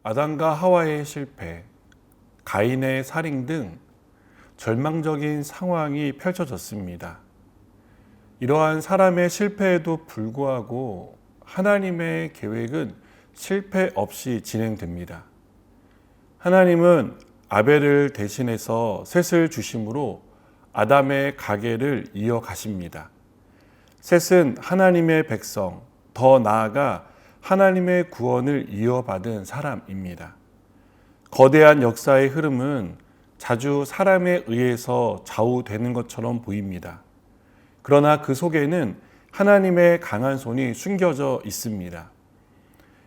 아담과 하와의 실패, 가인의 살인 등 절망적인 상황이 펼쳐졌습니다. 이러한 사람의 실패에도 불구하고 하나님의 계획은 실패 없이 진행됩니다. 하나님은 아벨을 대신해서 셋을 주심으로 아담의 가계를 이어가십니다. 셋은 하나님의 백성, 더 나아가 하나님의 구원을 이어받은 사람입니다. 거대한 역사의 흐름은 자주 사람에 의해서 좌우되는 것처럼 보입니다. 그러나 그 속에는 하나님의 강한 손이 숨겨져 있습니다.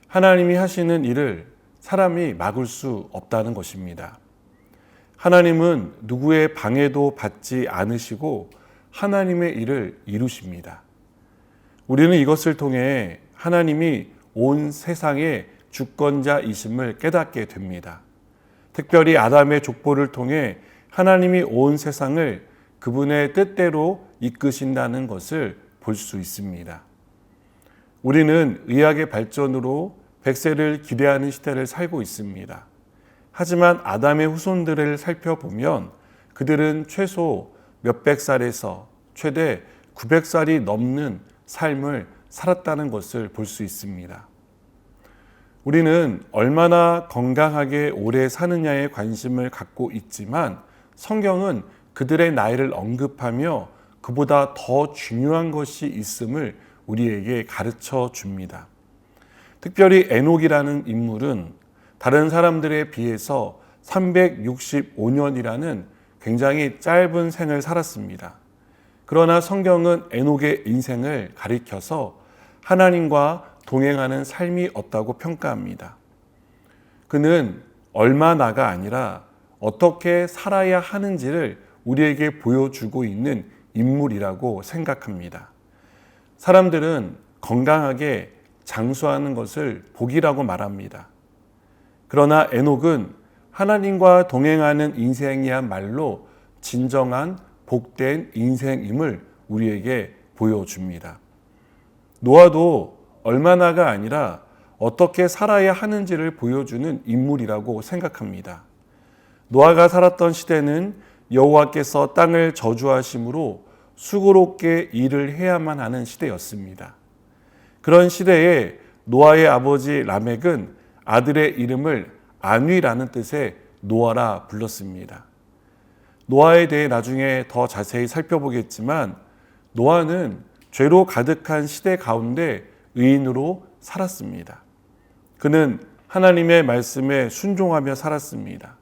하나님이 하시는 일을 사람이 막을 수 없다는 것입니다. 하나님은 누구의 방해도 받지 않으시고 하나님의 일을 이루십니다. 우리는 이것을 통해 하나님이 온 세상의 주권자이심을 깨닫게 됩니다. 특별히 아담의 족보를 통해 하나님이 온 세상을 그분의 뜻대로 이끄신다는 것을 볼 수 있습니다. 우리는 의학의 발전으로 100세를 기대하는 시대를 살고 있습니다. 하지만 아담의 후손들을 살펴보면 그들은 최소 몇백 살에서 최대 900살이 넘는 삶을 살았다는 것을 볼 수 있습니다. 우리는 얼마나 건강하게 오래 사느냐에 관심을 갖고 있지만 성경은 그들의 나이를 언급하며 그보다 더 중요한 것이 있음을 우리에게 가르쳐 줍니다. 특별히 에녹이라는 인물은 다른 사람들에 비해서 365년이라는 굉장히 짧은 생을 살았습니다. 그러나 성경은 에녹의 인생을 가리켜서 하나님과 동행하는 삶이 없다고 평가합니다. 그는 얼마나가 아니라 어떻게 살아야 하는지를 우리에게 보여주고 있는 인물이라고 생각합니다. 사람들은 건강하게 장수하는 것을 복이라고 말합니다. 그러나 에녹은 하나님과 동행하는 인생이야말로 진정한 복된 인생임을 우리에게 보여줍니다. 노아도 얼마나가 아니라 어떻게 살아야 하는지를 보여주는 인물이라고 생각합니다. 노아가 살았던 시대는 여호와께서 땅을 저주하심으로 수고롭게 일을 해야만 하는 시대였습니다. 그런 시대에 노아의 아버지 라멕은 아들의 이름을 안위라는 뜻의 노아라 불렀습니다. 노아에 대해 나중에 더 자세히 살펴보겠지만 노아는 죄로 가득한 시대 가운데 의인으로 살았습니다. 그는 하나님의 말씀에 순종하며 살았습니다.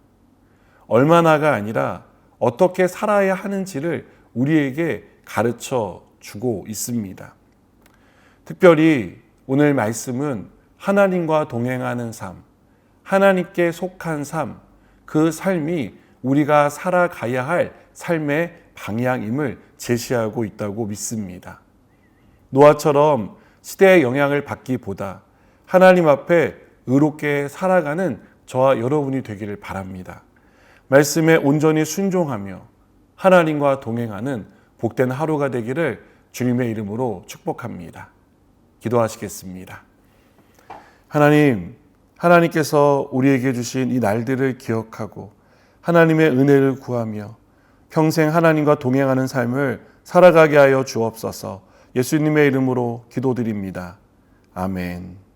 얼마나가 아니라 어떻게 살아야 하는지를 우리에게 가르쳐 주고 있습니다. 특별히 오늘 말씀은 하나님과 동행하는 삶, 하나님께 속한 삶, 그 삶이 우리가 살아가야 할 삶의 방향임을 제시하고 있다고 믿습니다. 노아처럼 시대의 영향을 받기보다 하나님 앞에 의롭게 살아가는 저와 여러분이 되기를 바랍니다. 말씀에 온전히 순종하며 하나님과 동행하는 복된 하루가 되기를 주님의 이름으로 축복합니다. 기도하시겠습니다. 하나님, 하나님께서 우리에게 주신 이 날들을 기억하고 하나님의 은혜를 구하며 평생 하나님과 동행하는 삶을 살아가게 하여 주옵소서. 예수님의 이름으로 기도드립니다. 아멘.